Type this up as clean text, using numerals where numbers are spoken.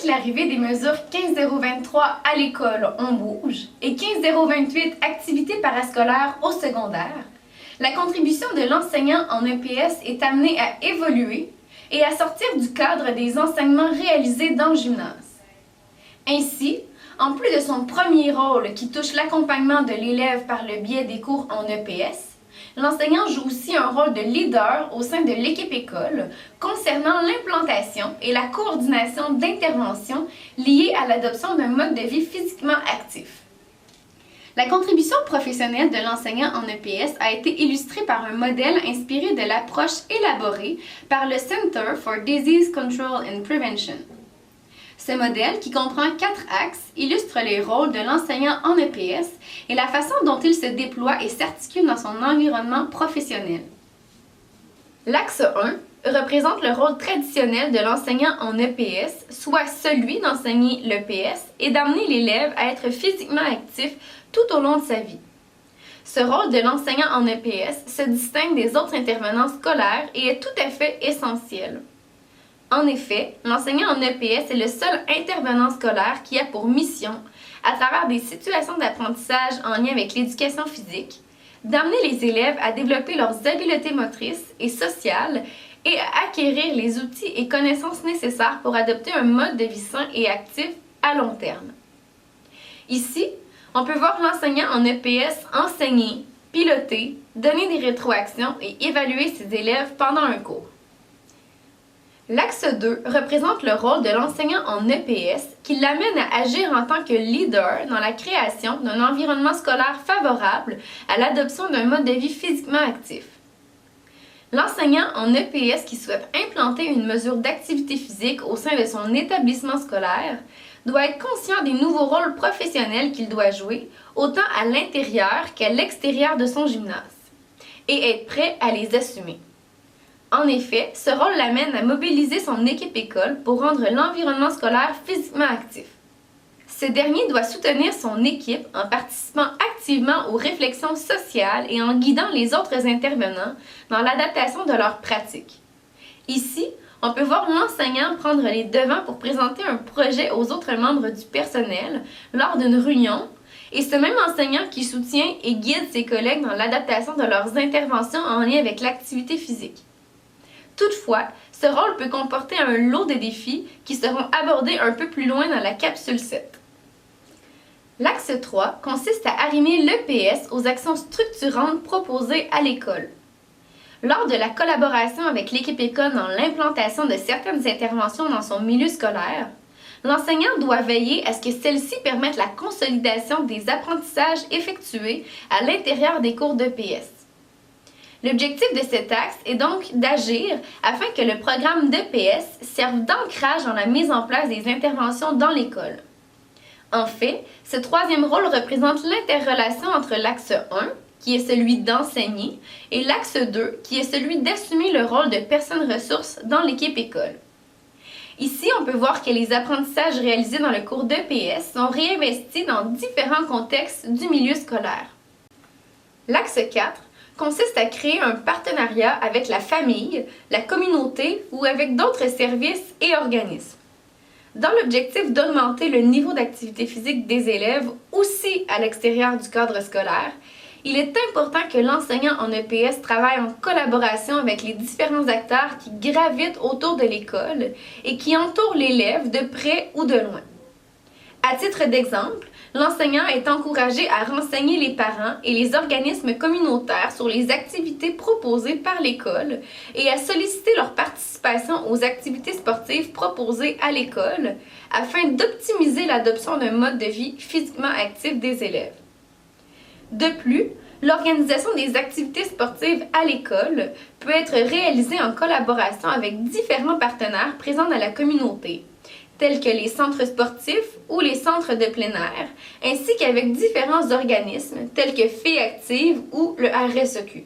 l'arrivée des mesures 15.023 à l'école, on bouge, et 15.028 activités parascolaires au secondaire, la contribution de l'enseignant en EPS est amenée à évoluer et à sortir du cadre des enseignements réalisés dans le gymnase. Ainsi, en plus de son premier rôle qui touche l'accompagnement de l'élève par le biais des cours en EPS, l'enseignant joue aussi un rôle de leader au sein de l'équipe école concernant l'implantation et la coordination d'interventions liées à l'adoption d'un mode de vie physiquement actif. La contribution professionnelle de l'enseignant en EPS a été illustrée par un modèle inspiré de l'approche élaborée par le Center for Disease Control and Prevention. Ce modèle, qui comprend 4 axes, illustre les rôles de l'enseignant en EPS et la façon dont il se déploie et s'articule dans son environnement professionnel. L'axe 1 représente le rôle traditionnel de l'enseignant en EPS, soit celui d'enseigner l'EPS et d'amener l'élève à être physiquement actif tout au long de sa vie. Ce rôle de l'enseignant en EPS se distingue des autres intervenants scolaires et est tout à fait essentiel. En effet, l'enseignant en EPS est le seul intervenant scolaire qui a pour mission, à travers des situations d'apprentissage en lien avec l'éducation physique, d'amener les élèves à développer leurs habiletés motrices et sociales et à acquérir les outils et connaissances nécessaires pour adopter un mode de vie sain et actif à long terme. Ici, on peut voir l'enseignant en EPS enseigner, piloter, donner des rétroactions et évaluer ses élèves pendant un cours. L'axe 2 représente le rôle de l'enseignant en EPS qui l'amène à agir en tant que leader dans la création d'un environnement scolaire favorable à l'adoption d'un mode de vie physiquement actif. L'enseignant en EPS qui souhaite implanter une mesure d'activité physique au sein de son établissement scolaire doit être conscient des nouveaux rôles professionnels qu'il doit jouer, autant à l'intérieur qu'à l'extérieur de son gymnase, et être prêt à les assumer. En effet, ce rôle l'amène à mobiliser son équipe école pour rendre l'environnement scolaire physiquement actif. Ce dernier doit soutenir son équipe en participant activement aux réflexions sociales et en guidant les autres intervenants dans l'adaptation de leurs pratiques. Ici, on peut voir l'enseignant prendre les devants pour présenter un projet aux autres membres du personnel lors d'une réunion, et ce même enseignant qui soutient et guide ses collègues dans l'adaptation de leurs interventions en lien avec l'activité physique. Toutefois, ce rôle peut comporter un lot de défis qui seront abordés un peu plus loin dans la capsule 7. L'axe 3 consiste à arrimer l'EPS aux actions structurantes proposées à l'école. Lors de la collaboration avec l'équipe école dans l'implantation de certaines interventions dans son milieu scolaire, l'enseignant doit veiller à ce que celles-ci permettent la consolidation des apprentissages effectués à l'intérieur des cours d'EPS. L'objectif de cet axe est donc d'agir afin que le programme d'EPS serve d'ancrage dans la mise en place des interventions dans l'école. En fait, ce troisième rôle représente l'interrelation entre l'axe 1, qui est celui d'enseigner, et l'axe 2, qui est celui d'assumer le rôle de personne ressource dans l'équipe école. Ici, on peut voir que les apprentissages réalisés dans le cours d'EPS sont réinvestis dans différents contextes du milieu scolaire. L'axe 4 consiste à créer un partenariat avec la famille, la communauté ou avec d'autres services et organismes. Dans l'objectif d'augmenter le niveau d'activité physique des élèves aussi à l'extérieur du cadre scolaire, il est important que l'enseignant en EPS travaille en collaboration avec les différents acteurs qui gravitent autour de l'école et qui entourent l'élève de près ou de loin. À titre d'exemple, l'enseignant est encouragé à renseigner les parents et les organismes communautaires sur les activités proposées par l'école et à solliciter leur participation aux activités sportives proposées à l'école afin d'optimiser l'adoption d'un mode de vie physiquement actif des élèves. De plus, l'organisation des activités sportives à l'école peut être réalisée en collaboration avec différents partenaires présents dans la communauté, tels que les centres sportifs ou les centres de plein air, ainsi qu'avec différents organismes tels que Filles Actives ou le RSEQ.